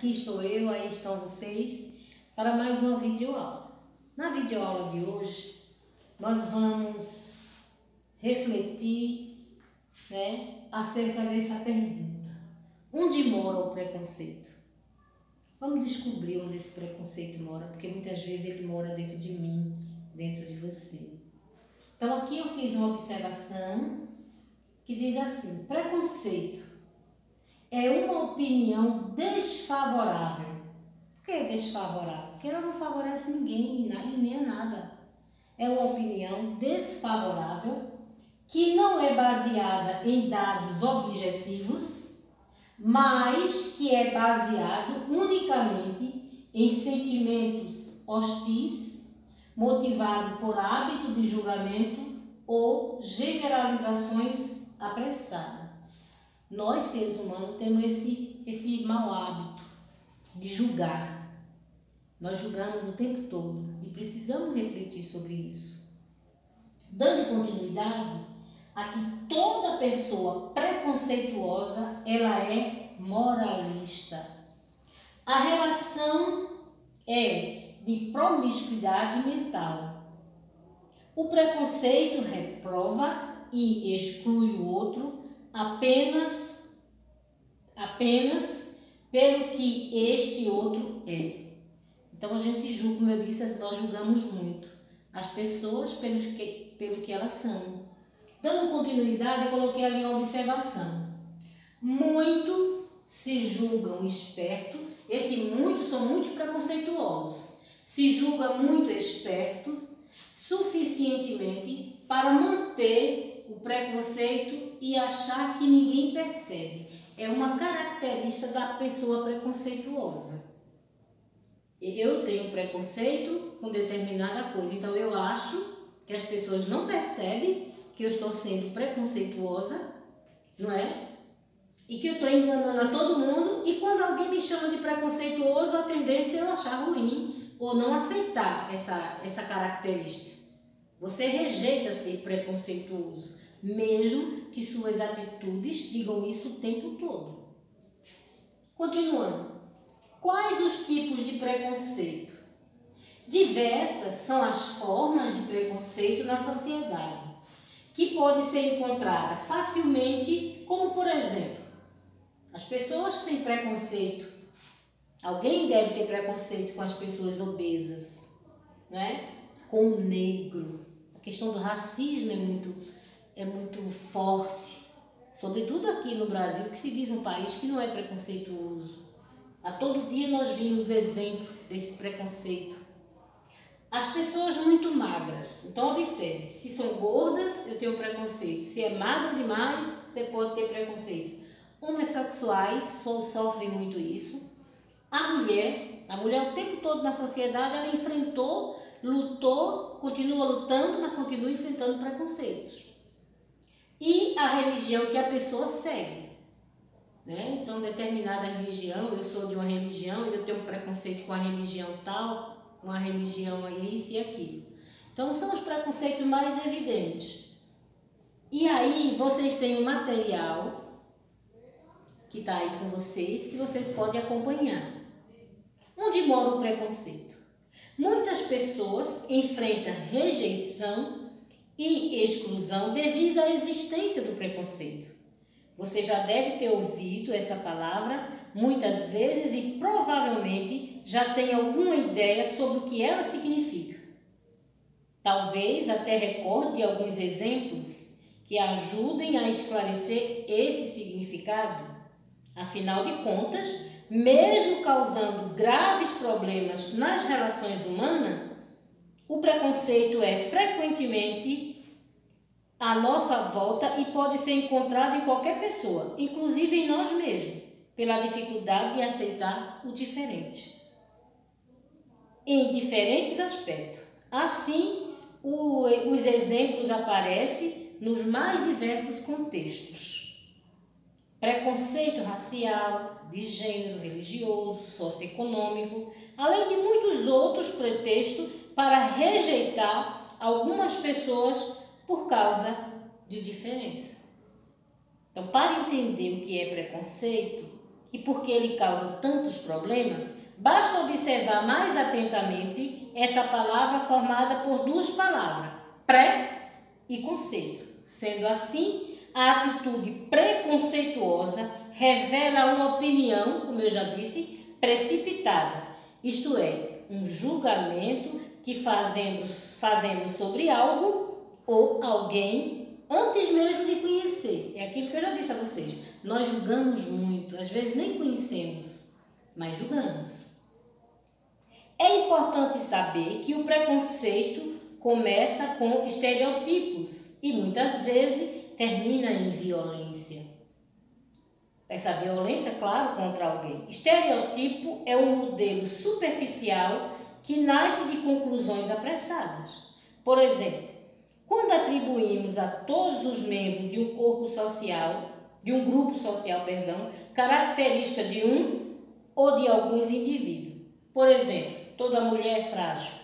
aqui estou eu, aí estão vocês, para mais uma videoaula. Na videoaula de hoje, nós vamos refletir, acerca dessa pergunta. Onde mora o preconceito? Vamos descobrir onde esse preconceito mora, porque muitas vezes ele mora dentro de mim, dentro de você. Então aqui eu fiz uma observação que diz assim: preconceito é uma opinião desfavorável. Por que desfavorável? Porque ela não favorece ninguém e nem a nada. É uma opinião desfavorável que não é baseada em dados objetivos, mas que é baseado unicamente em sentimentos hostis, motivado por hábito de julgamento ou generalizações apressadas. Nós, seres humanos, temos esse mau hábito de julgar. Nós julgamos o tempo todo e precisamos refletir sobre isso. Dando continuidade, aqui toda pessoa preconceituosa, ela é moralista. A relação é de promiscuidade mental. O preconceito reprova e exclui o outro apenas pelo que este outro é. Então a gente julga, como eu disse, nós julgamos muito as pessoas pelo que elas são. Dando continuidade, eu coloquei ali uma observação. Muito se julgam espertos, são muitos preconceituosos, se julga muito esperto suficientemente para manter o preconceito e achar que ninguém percebe. É uma característica da pessoa preconceituosa. Eu tenho preconceito com determinada coisa, então eu acho que as pessoas não percebem que eu estou sendo preconceituosa, não é? E que eu estou enganando a todo mundo, e quando alguém me chama de preconceituoso, a tendência é eu achar ruim ou não aceitar essa característica. Você rejeita ser preconceituoso, mesmo que suas atitudes digam isso o tempo todo. Continuando. Quais os tipos de preconceito? Diversas são as formas de preconceito na sociedade, que pode ser encontrada facilmente, como por exemplo, as pessoas têm preconceito. Alguém deve ter preconceito com as pessoas obesas, né? Com o negro. A questão do racismo é muito forte, sobretudo aqui no Brasil, que se diz um país que não é preconceituoso. A todo dia nós vimos exemplo desse preconceito. As pessoas muito magras, então observe, se são gordas, eu tenho preconceito. Se é magra demais, você pode ter preconceito. Homossexuais sofrem muito isso. A mulher o tempo todo na sociedade, ela enfrentou, lutou, continua lutando, mas continua enfrentando preconceitos. E a religião que a pessoa segue. Então, determinada religião, eu sou de uma religião e eu tenho um preconceito com a religião tal, com a religião aí, isso e aquilo. Então, são os preconceitos mais evidentes. E aí, vocês têm um material que está aí com vocês, que vocês podem acompanhar. Onde mora o preconceito? Muitas pessoas enfrentam rejeição e exclusão devido à existência do preconceito. Você já deve ter ouvido essa palavra muitas vezes e provavelmente já tem alguma ideia sobre o que ela significa. Talvez até recorde alguns exemplos que ajudem a esclarecer esse significado. Afinal de contas, mesmo causando graves problemas nas relações humanas, o preconceito é frequentemente à nossa volta e pode ser encontrado em qualquer pessoa, inclusive em nós mesmos, pela dificuldade de aceitar o diferente, em diferentes aspectos. Assim, os exemplos aparecem nos mais diversos contextos. Preconceito racial, de gênero, religioso, socioeconômico, além de muitos outros pretextos para rejeitar algumas pessoas por causa de diferença. Então, para entender o que é preconceito, e por que ele causa tantos problemas, basta observar mais atentamente essa palavra formada por duas palavras, pré e conceito. Sendo assim, a atitude preconceituosa revela uma opinião, como eu já disse, precipitada, isto é, um julgamento que fazemos sobre algo ou alguém antes mesmo de conhecer. É aquilo que eu já disse a vocês. Nós julgamos muito, às vezes nem conhecemos, mas julgamos. É importante saber que o preconceito começa com estereotipos e muitas vezes termina em violência. Essa violência, claro, contra alguém. Estereotipo é um modelo superficial que nasce de conclusões apressadas. Por exemplo, quando atribuímos a todos os membros de um grupo social, característica de um ou de alguns indivíduos. Por exemplo, toda mulher é frágil.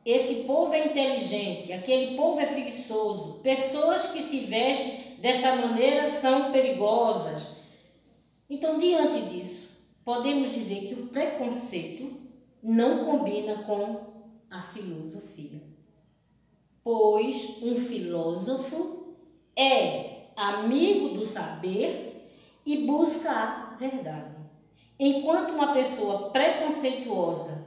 Esse povo é inteligente, aquele povo é preguiçoso. Pessoas que se vestem dessa maneira são perigosas. Então, diante disso, podemos dizer que o preconceito não combina com a filosofia. Pois um filósofo é amigo do saber e busca a verdade. Enquanto uma pessoa preconceituosa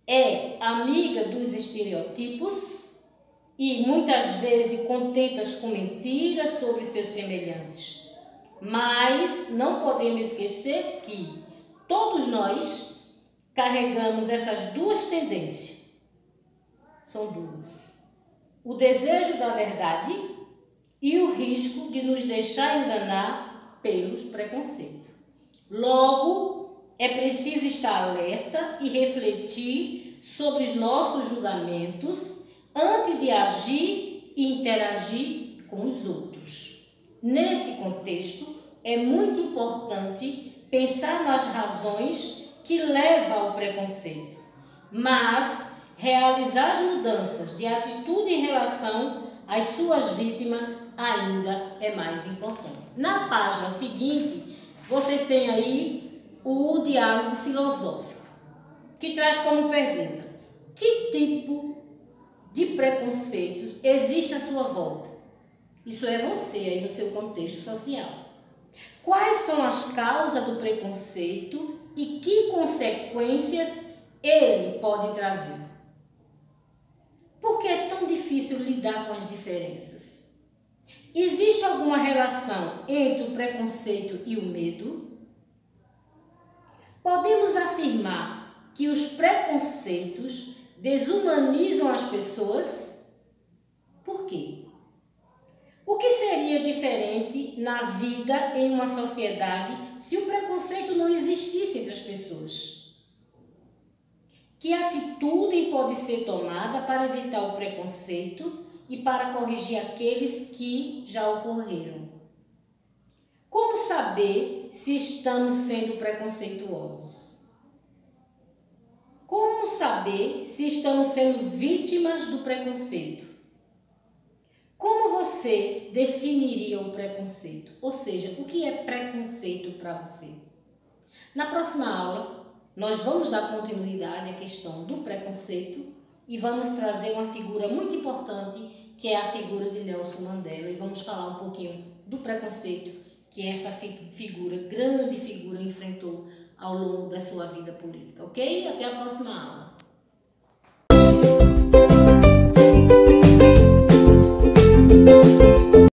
é amiga dos estereotipos e muitas vezes contenta-se com mentiras sobre seus semelhantes. Mas não podemos esquecer que todos nós carregamos essas duas tendências. São duas. O desejo da verdade e o risco de nos deixar enganar pelos preconceitos. Logo, é preciso estar alerta e refletir sobre os nossos julgamentos antes de agir e interagir com os outros. Nesse contexto, é muito importante pensar nas razões que levam ao preconceito, mas realizar as mudanças de atitude em relação às suas vítimas ainda é mais importante. Na página seguinte, vocês têm aí o diálogo filosófico, que traz como pergunta: que tipo de preconceitos existe à sua volta? Isso é você aí no seu contexto social. Quais são as causas do preconceito e que consequências ele pode trazer? Por que é tão difícil lidar com as diferenças? Existe alguma relação entre o preconceito e o medo? Podemos afirmar que os preconceitos desumanizam as pessoas? Por quê? O que seria diferente na vida em uma sociedade se o preconceito não existisse entre as pessoas? Que atitude pode ser tomada para evitar o preconceito e para corrigir aqueles que já ocorreram? Como saber se estamos sendo preconceituosos? Como saber se estamos sendo vítimas do preconceito? Como você definiria o preconceito? Ou seja, o que é preconceito para você? Na próxima aula, nós vamos dar continuidade à questão do preconceito e vamos trazer uma figura muito importante, que é a figura de Nelson Mandela, e vamos falar um pouquinho do preconceito que essa figura, grande figura, enfrentou ao longo da sua vida política, ok? Até a próxima aula.